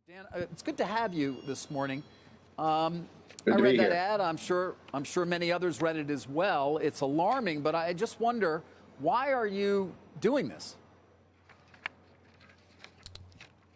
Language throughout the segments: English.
Dan, it's good to have you this morning. I Good to read be that here. ad. I'm sure many others read it as well. It's alarming, but I just wonder, why are you doing this?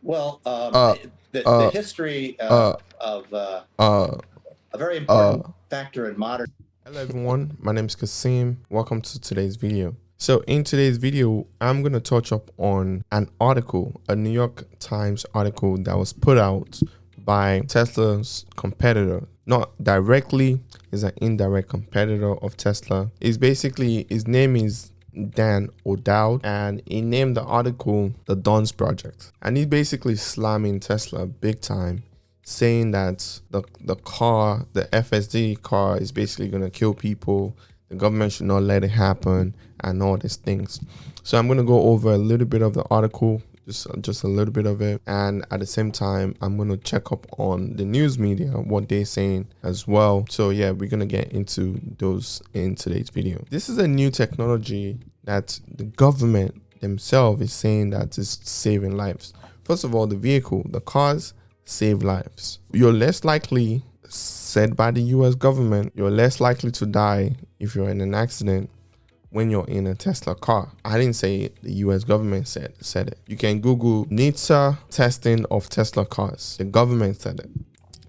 Well, uh, the uh, history uh, of uh, a very uh. important factor in modern. Hello everyone, my name is Kaseem. Welcome to today's video. So in today's video, I'm going to touch up on an article, a New York Times article that was put out by Tesla's competitor. Not directly, is an indirect competitor of Tesla. Is basically, his name is Dan O'Dowd, and he named the article the Dawn's Project. And he's basically slamming Tesla big time, saying that the FSD car is basically going to kill people. The government should not let it happen and all these things. So I'm going to go over a little bit of the article, just a little bit of it. And at the same time, I'm going to check up on the news media, what they're saying as well. So yeah, we're going to get into those in today's video. This is a new technology that the government themselves is saying that is saving lives. First of all, the vehicle, the cars, save lives. You're less likely, said by the US government, you're less likely to die if you're in an accident when you're in a Tesla car. I didn't say it, the US government said it. You can Google Ntsb testing of Tesla cars. The government said it.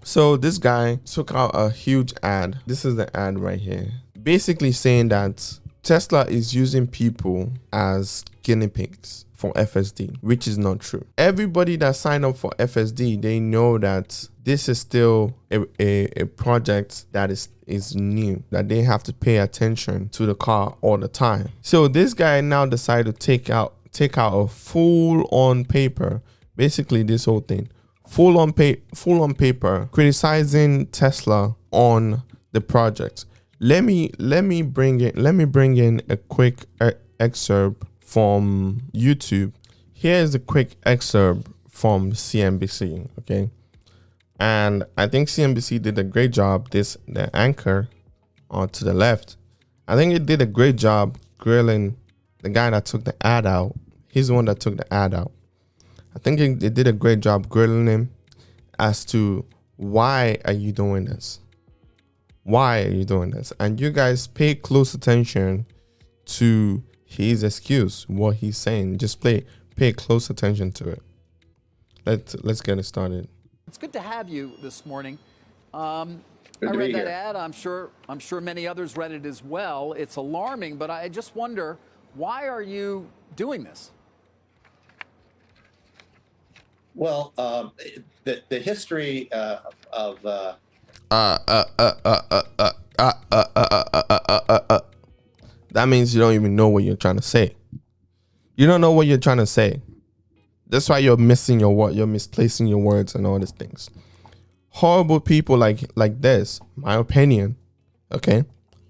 So this guy took out a huge ad. This is the ad right here. Basically saying that Tesla is using people as guinea pigs for FSD, which is not true. Everybody that signed up for FSD, they know that this is still a project that is new, that they have to pay attention to the car all the time. So this guy now decided to take out a full-on paper, basically this whole thing, full on paper, criticizing Tesla on the project. Let me bring in a quick excerpt from YouTube. Here's a quick excerpt from CNBC, okay? And I think CNBC did a great job. The anchor to the left, I think it did a great job grilling the guy that took the ad out. He's the one that took the ad out. I think it did a great job grilling him as to why are you doing this? Why are you doing this? And you guys pay close attention to his excuse, what he's saying. Just pay close attention to it. Let's get it started. It's good to have you this morning. Good I to read be that here. ad. I'm sure many others read it as well. It's alarming, but I just wonder, why are you doing this? Well, the history of That means you don't even know what you're trying to say. You don't know what you're trying to say. That's why you're missing your word. You're misplacing your words and all these things. Horrible people like this, my opinion, okay?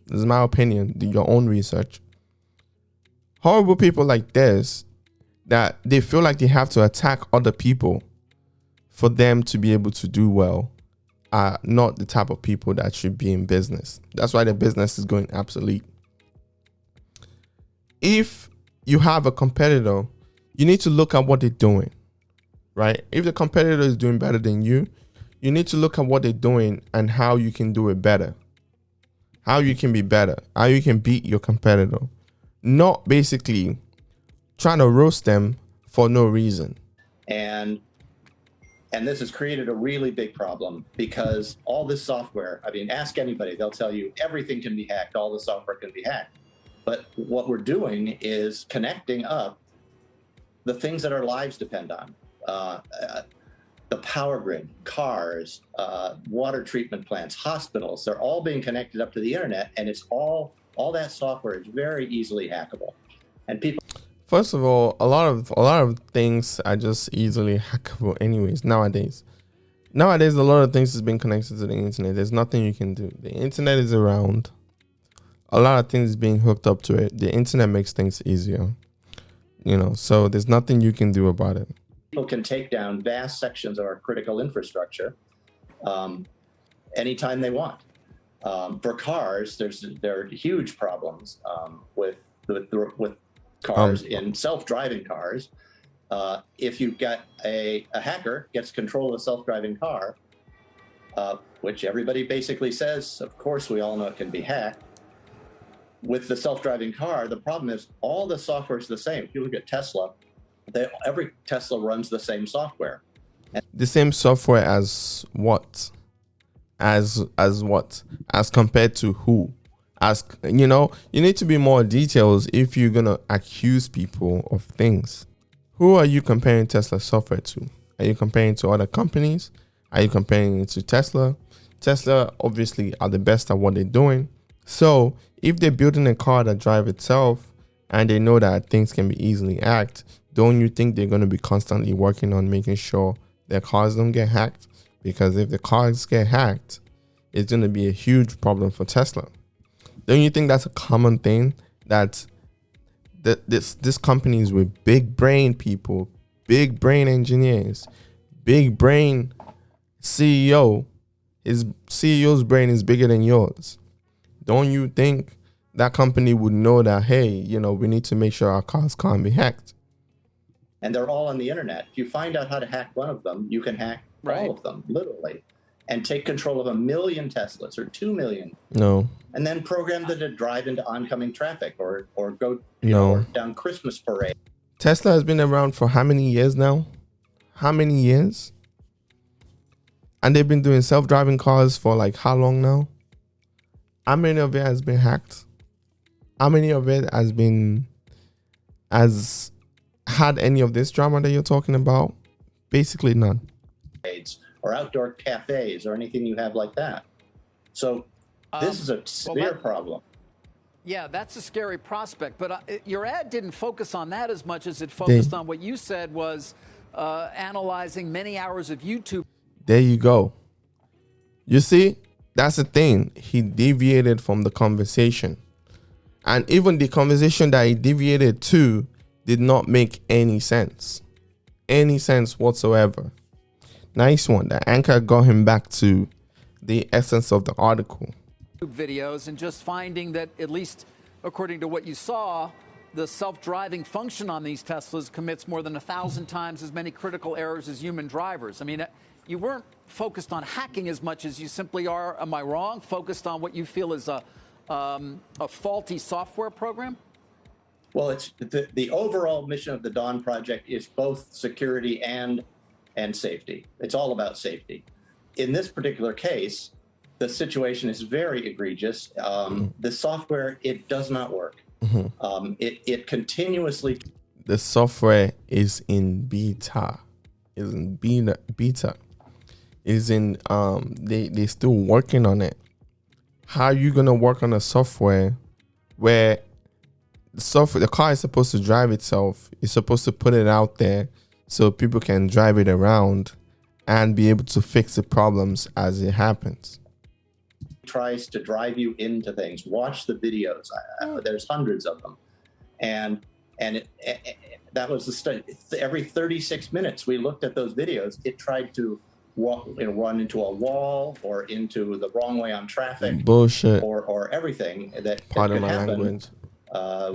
This is my opinion. Do your own research. Horrible people like this, that they feel like they have to attack other people for them to be able to do well, are not the type of people that should be in business. That's why the business is going obsolete. If you have a competitor, you need to look at what they're doing, right? If the competitor is doing better than you, you need to look at what they're doing and how you can do it better, how you can be better, how you can beat your competitor, not basically trying to roast them for no reason. and this has created a really big problem because all this software, I mean, ask anybody, they'll tell you everything can be hacked, all the software can be hacked. But what we're doing is connecting up the things that our lives depend on. The power grid, cars, water treatment plants, hospitals, they're all being connected up to the internet, and it's all that software is very easily hackable. And people First of all, a lot of things are just easily hackable anyways nowadays. Nowadays, a lot of things is being connected to the internet. There's nothing you can do. The internet is around. A lot of things is being hooked up to it. The internet makes things easier, so there's nothing you can do about it. People can take down vast sections of our critical infrastructure anytime they want. For cars, there are huge problems with cars in self-driving cars. if you've got a hacker gets control of a self-driving car, which everybody basically says, of course, we all know it can be hacked. With the self-driving car, the problem is all the software is the same. If you look at Tesla, every Tesla runs the same software. The same software as what? As what? As compared to who? As you know, you need to be more details if you're gonna accuse people of things. Who are you comparing Tesla software to? Are you comparing to other companies? Are you comparing it to Tesla? Tesla obviously are the best at what they're doing. So if they're building a car that drives itself and they know that things can be easily hacked, don't you think they're going to be constantly working on making sure their cars don't get hacked? Because if the cars get hacked, it's going to be a huge problem for Tesla. Don't you think that's a common thing? That this companies with big brain people, big brain engineers, big brain CEO, his CEO's brain is bigger than yours. Don't you think that company would know that, hey, you know, we need to make sure our cars can't be hacked? And they're all on the internet. If you find out how to hack one of them, you can hack all of them, literally, and take control of 1 million Teslas or 2 million. No. And then program them to drive into oncoming traffic or go or down Christmas parade. Tesla has been around for how many years now? How many years? And they've been doing self-driving cars for like how long now? How many of it has been hacked? How many of it has had any of this drama that you're talking about? Basically none. Or outdoor cafes or anything you have like that. So this is a severe problem. Yeah, that's a scary prospect. But your ad didn't focus on that as much as it focused on what you said was analyzing many hours of YouTube. There you go. You see, that's the thing. He deviated from the conversation. And even the conversation that he deviated to did not make any sense. Any sense whatsoever. Nice one. The anchor got him back to the essence of the article. Videos and just finding that, at least according to what you saw, the self-driving function on these Teslas commits more than 1,000 times as many critical errors as human drivers. I mean, you weren't focused on hacking as much as you simply are, am I wrong, focused on what you feel is a faulty software program? Well, it's the overall mission of the Dawn project is both security and safety. It's all about safety. In this particular case, the situation is very egregious. The software, it does not work. It continuously. The software is in beta. Is in beta. Is in they're still working on it. How are you gonna work on a software where the car is supposed to drive itself? You're supposed to put it out there so people can drive it around and be able to fix the problems as it happens. Tries to drive you into things. Watch the videos. There's hundreds of them, and that was the study. Every 36 minutes, we looked at those videos. It tried to run into a wall or into the wrong way on traffic. Bullshit. Or everything that Part could of my happen, language.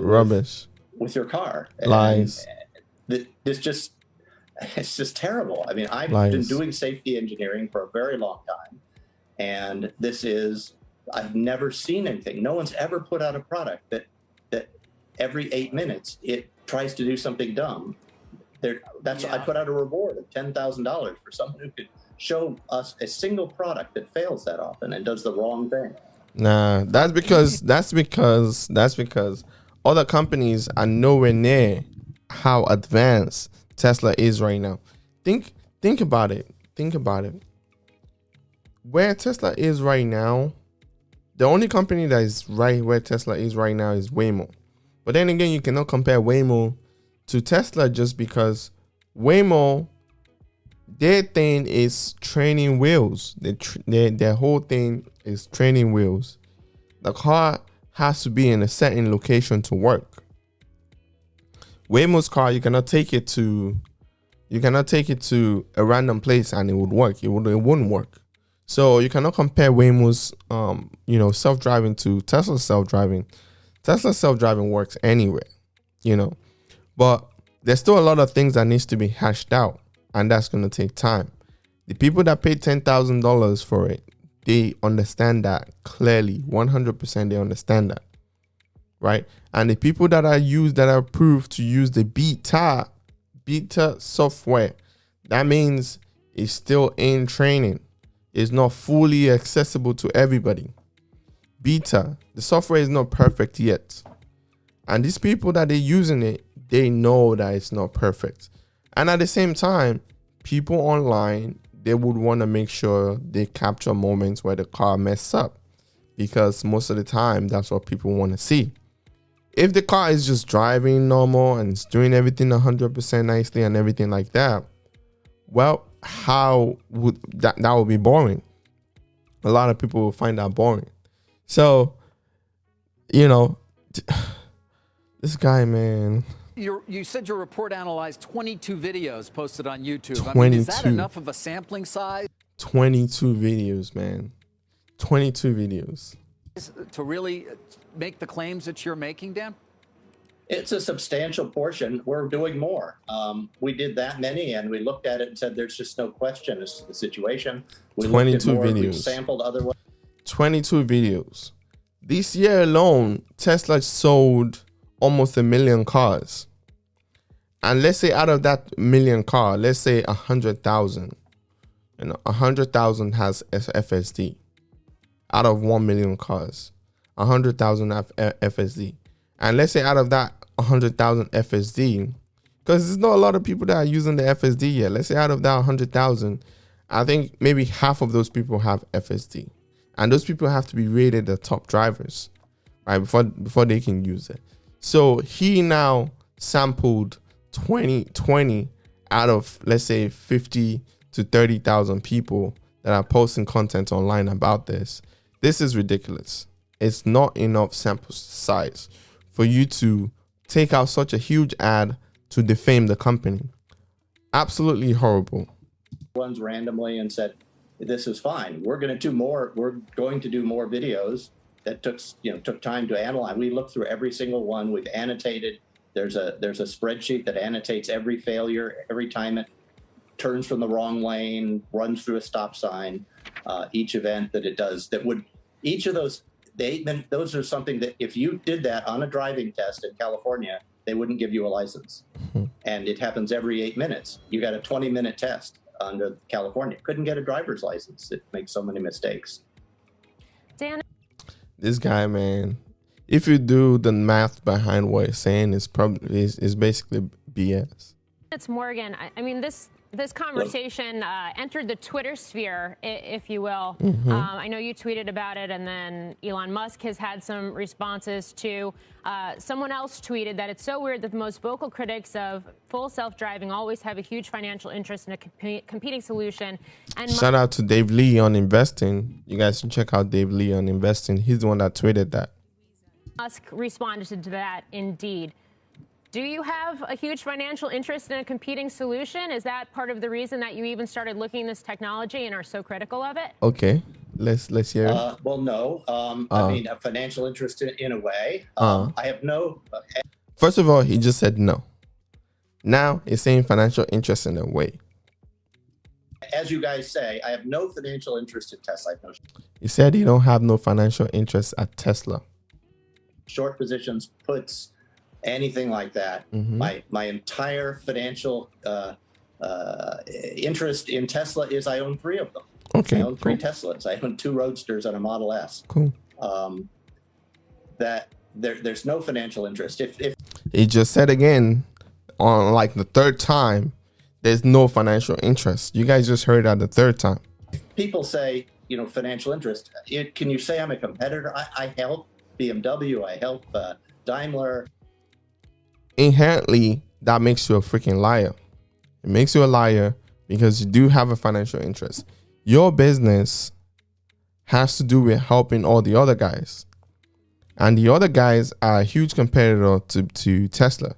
Rubbish. with your car. Lies. And it's just terrible. I mean, I've Lies. been doing safety engineering for a very long time. And I've never seen anything. No one's ever put out a product that every 8 minutes it tries to do something dumb. I put out a reward of $10,000 for someone who could show us a single product that fails that often and does the wrong thing. Nah, that's because other companies are nowhere near how advanced Tesla is right now. Think about it. Think about it. Where Tesla is right now, the only company that is right where Tesla is right now is Waymo. But then again, you cannot compare Waymo to Tesla just because Waymo, their thing is training wheels. Their whole thing is training wheels. The car has to be in a certain location to work. Waymo's car, you cannot take it to a random place and it would work. It wouldn't work. So you cannot compare Waymo's self-driving to Tesla's self-driving. Tesla's self-driving works anywhere, But there's still a lot of things that needs to be hashed out, and that's going to take time. The people that paid $10,000 for it, they understand that clearly, 100% they understand that, right? And the people that are approved to use the beta software, that means it's still in training. It's not fully accessible to everybody. Beta, the software is not perfect yet. And these people that are using it, they know that it's not perfect. And at the same time, people online, they would want to make sure they capture moments where the car messed up, because most of the time that's what people want to see. If the car is just driving normal and it's doing everything 100% nicely and everything like that, well, how would that would be boring. A lot of people will find that boring. So, you know, this guy, man. You said your report analyzed 22 videos posted on YouTube. 22. I mean, is that enough of a sampling size? 22 videos, man. 22 videos. To really make the claims that you're making, Dan? It's a substantial portion. We're doing more. We did that many, and we looked at it and said there's just no question as to the situation. We 22 looked at more, videos. we sampled other ones. 22 videos. This year alone, Tesla sold almost 1 million cars. And let's say out of that million car, let's say 100,000. 100,000 has FSD. Out of 1 million cars, 100,000 have FSD. And let's say out of that 100,000 FSD, because there's not a lot of people that are using the FSD yet. Let's say out of that 100,000, I think maybe half of those people have FSD. And those people have to be rated the top drivers, right? Before they can use it. So he now sampled 20 out of, let's say, 50 to 30,000 people that are posting content online about this. This is ridiculous. It's not enough sample size for you to take out such a huge ad to defame the company. Absolutely horrible. Ones randomly and said, this is fine. We're going to do more. We're going to do more videos. That took time to analyze. We looked through every single one. We've annotated. There's a spreadsheet that annotates every failure, every time it turns from the wrong lane, runs through a stop sign, each event that it does. Each of those, those are something that if you did that on a driving test in California, they wouldn't give you a license. And it happens every 8 minutes. You got a 20-minute test under California. Couldn't get a driver's license. It makes so many mistakes. Dan, this guy, man, if you do the math behind what he's saying, is basically BS. it's Morgan. I mean, this conversation entered the Twitter sphere, if you will. I know you tweeted about it, and then Elon Musk has had some responses too. Someone else tweeted that it's so weird that the most vocal critics of full self-driving always have a huge financial interest in a competing solution. And shout out to Dave Lee on Investing. You guys should check out Dave Lee on Investing. He's the one that tweeted that. Musk responded to that, indeed. Do you have a huge financial interest in a competing solution? Is that part of the reason that you even started looking at this technology and are so critical of it? Okay, let's hear it. Well, no. I mean, a financial interest in a way. I have no. First of all, he just said no. Now he's saying financial interest in a way. As you guys say, I have no financial interest in Tesla. I have no He said he don't have no financial interest at Tesla. short positions, puts, anything like that. My entire financial interest in Tesla is I own 3 of them. Okay, I own 3 Teslas. I own 2 Roadsters and a Model S. Cool. That there's no financial interest. If He just said again on like the 3rd time, there's no financial interest. You guys just heard that the 3rd time. people say, financial interest, can you say I'm a competitor? I help BMW. I help Daimler. Inherently, that makes you a freaking liar. It makes you a liar because you do have a financial interest. Your business has to do with helping all the other guys. And the other guys are a huge competitor to Tesla.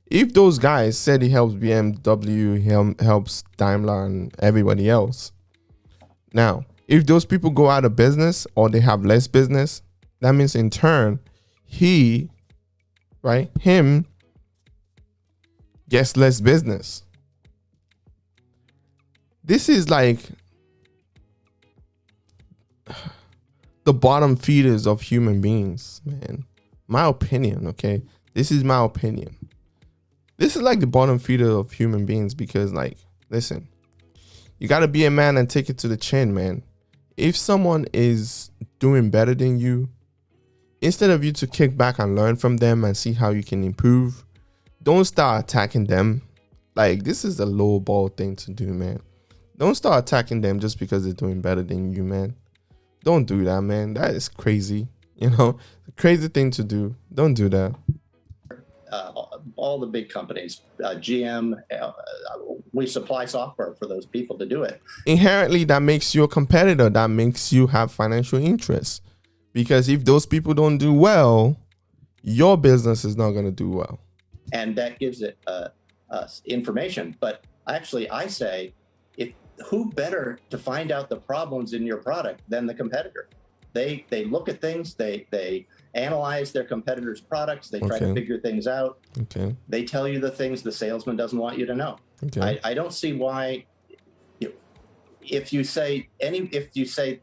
If those guys said he helps BMW, he helps Daimler and everybody else. Now, if those people go out of business or they have less business, that means in turn, him gets less business. This is like the bottom feeders of human beings, man. My opinion, okay? This is my opinion. This is like the bottom feeder of human beings because, like, listen, you got to be a man and take it to the chin, man. If someone is doing better than you, instead of you to kick back and learn from them and see how you can improve, don't start attacking them. Like, this is a low ball thing to do, man. Don't start attacking them just because they're doing better than you, man. Don't do that, man. That is crazy. You know, crazy thing to do. Don't do that. All the big companies, GM, we supply software for those people to do it. Inherently, that makes you a competitor. That makes you have financial interest. Because if those people don't do well, your business is not going to do well. And that gives it information. But actually, I say, who better to find out the problems in your product than the competitor? They look at things, they analyze their competitors' products, they try to figure things out. Okay. They tell you the things the salesman doesn't want you to know. Okay. I don't see why, if you say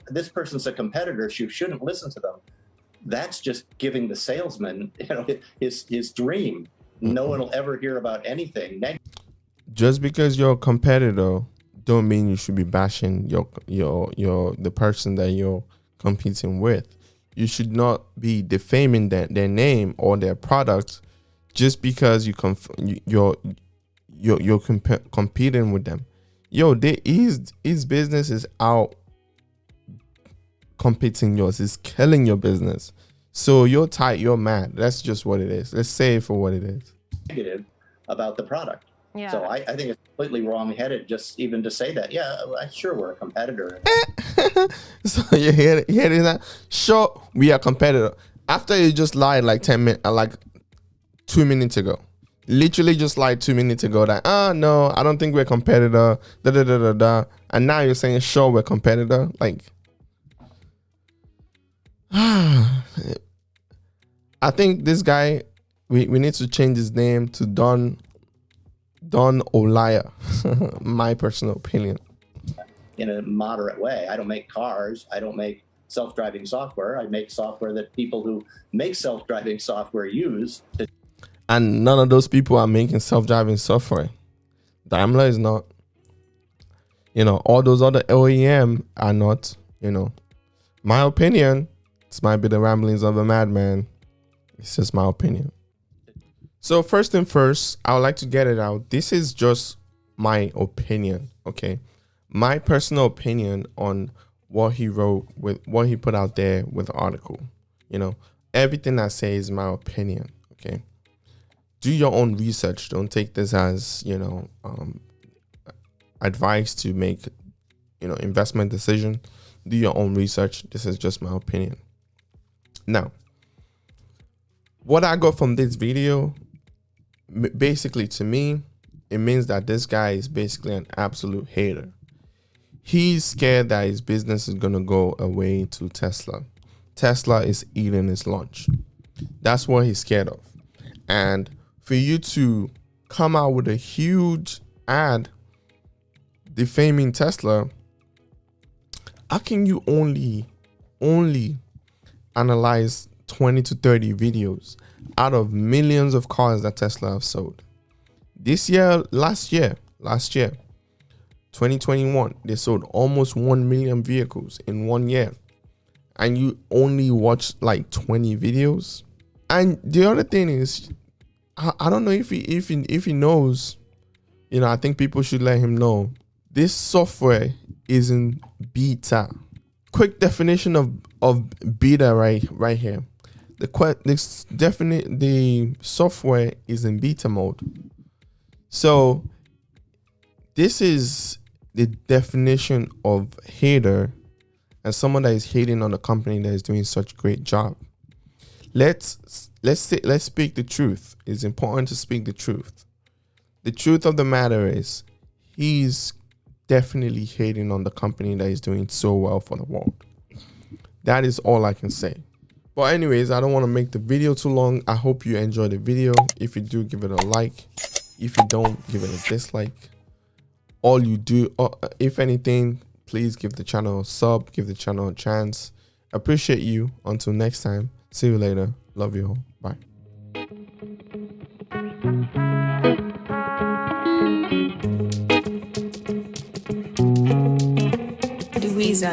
this person's a competitor, you shouldn't listen to them. That's just giving the salesman, his dream. No one will ever hear about anything negative. Just because you're a competitor don't mean you should be bashing the person that you're competing with. You should not be defaming their name or their product just because you're competing with them. His business is out competing yours. It's killing your business. So you're tight, you're mad. That's just what it is. Let's say it for what it is. Negative about the product. Yeah. So I think it's completely wrong-headed just even to say that. Yeah, sure, we're a competitor. So you hear that? Sure, we are a competitor. After you just lied like 10 minutes, like 2 minutes ago. Literally just lied 2 minutes ago that, no, I don't think we're a competitor. And now you're saying, sure, we're a competitor. Like, I think this guy, we need to change his name to Don Olaya. My personal opinion. In a moderate way. I don't make cars. I don't make self-driving software. I make software that people who make self-driving software use. And none of those people are making self-driving software. Daimler is not. All those other OEM are not. My opinion. This might be the ramblings of a madman. It's just my opinion. So first thing first, I would like to get it out. This is just my opinion, okay? My personal opinion on what he wrote, with what he put out there with the article. Everything I say is my opinion, okay? Do your own research. Don't take this as, advice to make, investment decision. Do your own research. This is just my opinion. Now, what I got from this video, basically, to me, it means that this guy is basically an absolute hater. He's scared that his business is going to go away to Tesla. Tesla is eating his lunch. That's what he's scared of. And for you to come out with a huge ad defaming Tesla, how can you only analyze 20 to 30 videos out of millions of cars that Tesla have sold? Last year, 2021, they sold almost 1 million vehicles in 1 year. And you only watch like 20 videos. And the other thing is, I don't know if he knows, I think people should let him know. This software is in beta. Quick definition of beta right here. The software is in beta mode. So this is the definition of hater, and someone that is hating on a company that is doing such a great job. Let's speak the truth. It's important to speak the truth. The truth of the matter is, he's definitely hating on the company that is doing so well for the world. That is all I can say. But anyways, I don't want to make the video too long. I hope you enjoyed the video. If you do, give it a like. If you don't, give it a dislike. All you do, if anything, please give the channel a sub, give the channel a chance. Appreciate you. Until next time, see you later. Love you all. Bye. Louisa.